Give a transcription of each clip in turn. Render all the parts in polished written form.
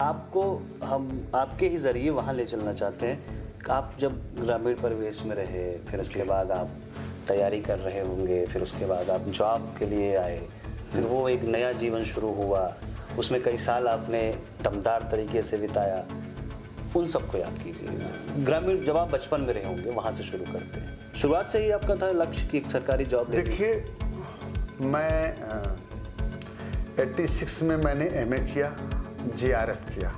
आपको हम आपके ही ज़रिए वहाँ ले चलना चाहते हैं। आप जब ग्रामीण परिवेश में रहे, फिर उसके बाद आप तैयारी कर रहे होंगे, फिर उसके बाद आप जॉब के लिए आए, फिर वो एक नया जीवन शुरू हुआ, उसमें कई साल आपने दमदार तरीके से बिताया, उन सबको याद कीजिए। ग्रामीण जब आप बचपन में रहे होंगे वहाँ से शुरू करते हैं। शुरुआत से ही आपका था लक्ष्य कि एक सरकारी जॉब लेनी? देखिए, मैं 86 में मैंने एमए किया, JRF किया,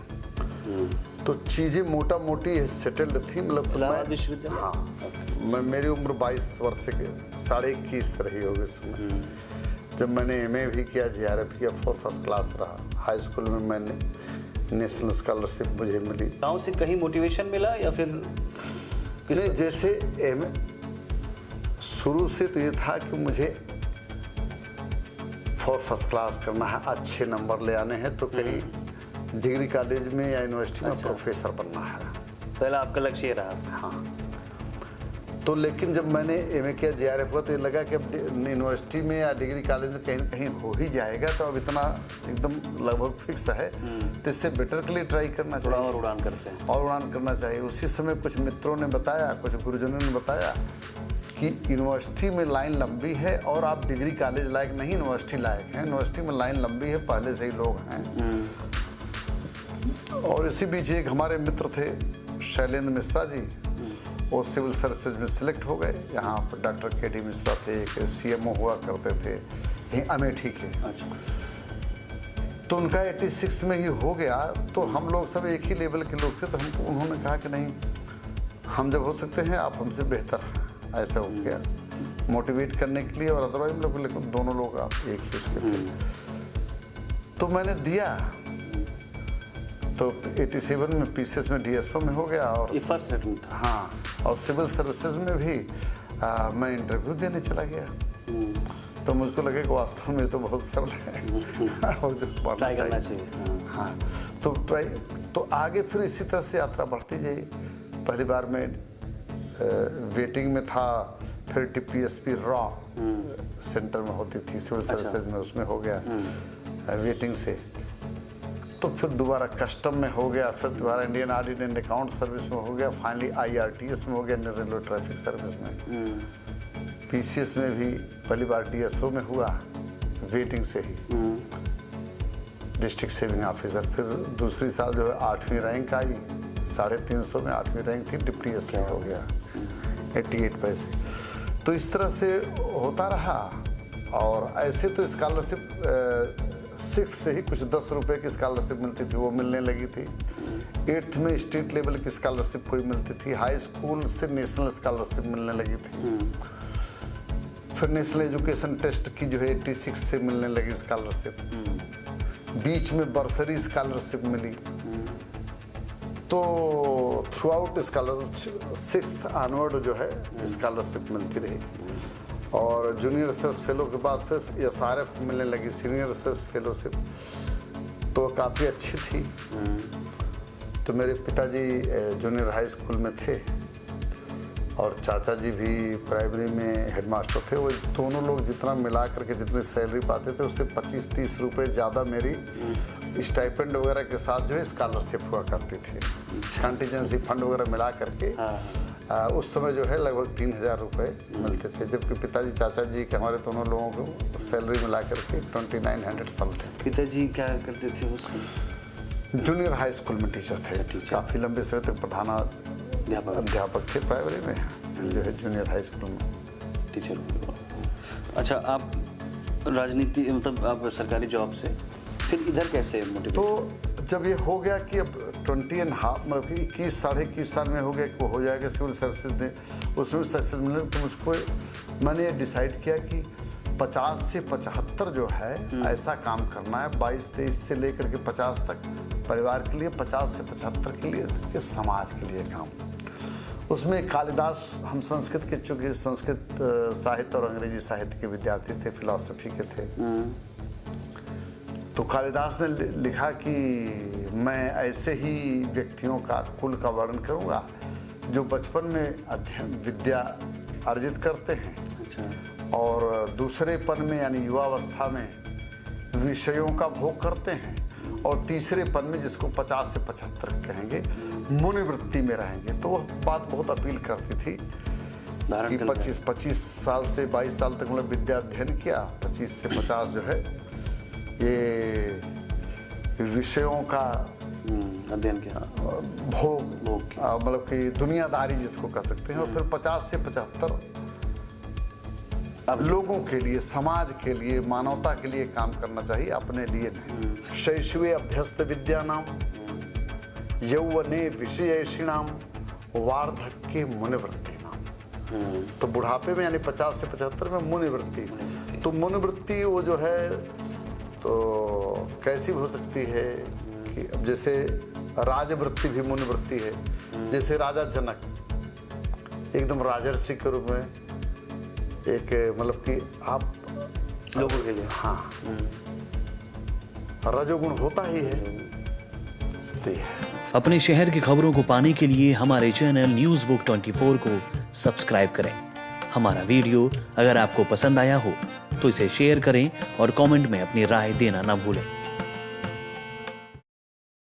तो चीज़ें मोटा मोटी सेटल्ड थी। मतलब इलाहाबाद विश्वविद्यालय? हाँ, मेरी उम्र 22 वर्ष के 21.5 रही होगी उस समय जब मैंने एमए भी किया, JRF किया, फर्स्ट क्लास रहा। हाई स्कूल में मैंने नेशनल स्कॉलरशिप मुझे मिली। गाँव से कहीं मोटिवेशन मिला या फिर नहीं, जैसे एमए शुरू से तो ये था कि मुझे फर्स्ट क्लास करना है, अच्छे नंबर ले आने हैं, तो कहीं डिग्री कॉलेज में या यूनिवर्सिटी में प्रोफेसर बनना है। पहला आपका लक्ष्य ये रहा? हाँ। तो लेकिन जब मैंने एमए किया, JRF हुआ, तो ये लगा कि अब यूनिवर्सिटी में या डिग्री कॉलेज में कहीं ना कहीं हो ही जाएगा, तो अब इतना एकदम लगभग फिक्स है, तो इससे बेटर के लिए ट्राई करना चाहिए और उड़ान करते हैं और उड़ान करना चाहिए। उसी समय कुछ मित्रों ने बताया, कुछ गुरुजनों ने बताया कि यूनिवर्सिटी में लाइन लंबी है और आप डिग्री कॉलेज लायक नहीं, यूनिवर्सिटी लायक हैं। यूनिवर्सिटी में लाइन लंबी है, पहले से ही लोग हैं। और इसी बीच एक हमारे मित्र थे, शैलेंद्र मिश्रा जी, वो सिविल सर्विसेज में सिलेक्ट हो गए। यहाँ पर डॉक्टर KD मिश्रा थे, एक CMO हुआ करते थे यहीं अमेठी के। अच्छा। तो उनका 86 में ही हो गया, तो हम लोग सब एक ही लेवल के लोग थे, तो हमको उन्होंने कहा कि नहीं, हम जब हो सकते हैं आप हमसे बेहतर हैं। ऐसा हो गया मोटिवेट करने के लिए, और अदरवाइज हम लोग दोनों लोग आप एक ही उसके थे। तो मैंने दिया, तो 87 में PCS में DSO में हो गया, और ये फर्स्ट अटेम्प्ट था? हाँ, और सिविल सर्विसेज में भी मैं इंटरव्यू देने चला गया। तो मुझको लगे कि वास्तव में तो बहुत सरल है और जो ट्राई करना चाहिए। हाँ, तो ट्राई, तो आगे फिर इसी तरह से यात्रा बढ़ती गई। पहली बार मैं वेटिंग में था, फिर TPSP रॉ सेंटर में होती थी सिविल सर्विसेज में, उसमें हो गया वेटिंग से। तो फिर दोबारा कस्टम में हो गया, फिर दोबारा Indian audit and account service में हो गया, फाइनली IRTS में हो गया, इंडियन रेलवे ट्रैफिक सर्विस में। PCS में भी पहली बार DSO में हुआ, वेटिंग से ही, डिस्ट्रिक्ट सेविंग ऑफिसर। फिर दूसरी साल जो है 8वीं रैंक आई, 350 में 8वीं रैंक थी, डिप्टी SP हो गया 88 पैसे। तो इस तरह से होता रहा। और ऐसे तो स्कॉलरशिप 6th से ही कुछ 10 रुपए की स्कॉलरशिप मिलती थी, वो मिलने लगी थी। 8th में स्टेट लेवल की स्कॉलरशिप कोई मिलती थी। हाई स्कूल से नेशनल स्कॉलरशिप मिलने लगी थी। फिर नेशनल एजुकेशन टेस्ट की जो है 86 से मिलने लगी स्कॉलरशिप। बीच में बर्सरी स्कॉलरशिप मिली। तो through out scholarship 6th onward जो है स्कॉलरशिप मिलती रही। और जूनियर रिसर्च फेलो के बाद फिर SRF मिलने लगी, सीनियर रिसर्च फेलोशिप, तो काफ़ी अच्छी थी। तो मेरे पिताजी जूनियर हाई स्कूल में थे और चाचा जी भी प्राइमरी में हेडमास्टर थे। वो दोनों लोग जितना मिला करके जितनी सैलरी पाते थे उससे 25-30 रुपये ज़्यादा मेरी स्टाइपेंड वगैरह के साथ जो है स्कॉलरशिप हुआ करती थी। कंटीजेंसी फंड वगैरह मिला करके उस समय जो है लगभग 3000 रुपये मिलते थे, जबकि पिताजी चाचा जी के हमारे दोनों लोगों को सैलरी मिला करके 2900 समथिंग। पिताजी क्या करते थे उसमें? जूनियर हाई स्कूल में टीचर थे, काफ़ी लंबे समय तक प्रधान अध्यापक थे प्राइमरी में, जो है जूनियर हाई स्कूल में टीचर। अच्छा, आप राजनीति मतलब आप सरकारी जॉब से फिर इधर कैसे मोटिवेट? तो जब ये हो गया कि अब 20.5 मतलब 21 साढ़े 21 साल में हो गया कि वो हो जाएगा सिविल सर्विसेज में, उसमें सक्सेस मिलने, तो मुझको मैंने ये डिसाइड किया कि 50 से 75 जो है ऐसा काम करना है, 22-23 से लेकर के 50 तक परिवार के लिए, 50 से 75 के लिए कि समाज के लिए काम। उसमें कालिदास, हम संस्कृत के, चूँकि संस्कृत साहित्य और अंग्रेजी साहित्य के विद्यार्थी थे, फिलॉसफी के थे, तो कालिदास ने लिखा कि मैं ऐसे ही व्यक्तियों का कुल का वर्णन करूंगा जो बचपन में अध्ययन विद्या अर्जित करते हैं। अच्छा। और दूसरेपन में यानी युवावस्था में विषयों का भोग करते हैं और तीसरे पद में जिसको 50 से 75 कहेंगे मुनिवृत्ति में रहेंगे। तो वह बात बहुत अपील करती थी कि 25 साल से 22 साल तक मतलब विद्या अध्ययन किया, 25 से 50 जो है ये विषयों का अध्ययन किया, भोग मतलब कि दुनियादारी जिसको कह सकते हैं, और फिर 50 से 75 लोगों के लिए, समाज के लिए, मानवता के लिए काम करना चाहिए, अपने लिए नहीं। शैशवे अभ्यस्त विद्या नाम, यौवने विषयेषिणाम, वार्धक्ये मुनिवृत्ति नाम। तो बुढ़ापे में यानी 50 से 75 में मुनिवृत्ति। तो मुनिवृत्ति वो जो है तो कैसी हो सकती है कि अब जैसे राजवृत्ति भी मुनिवृत्ति है। जैसे राजा जनक एकदम राजर्षि के रूप में एक मतलब कि आप लोगों के लिए, हाँ, रजोगुण होता ही है। तो ये अपने शहर की खबरों को पाने के लिए हमारे चैनल न्यूज़ बुक 24 को सब्सक्राइब करें। हमारा वीडियो अगर आपको पसंद आया हो तो इसे शेयर करें और कमेंट में अपनी राय देना ना भूलें।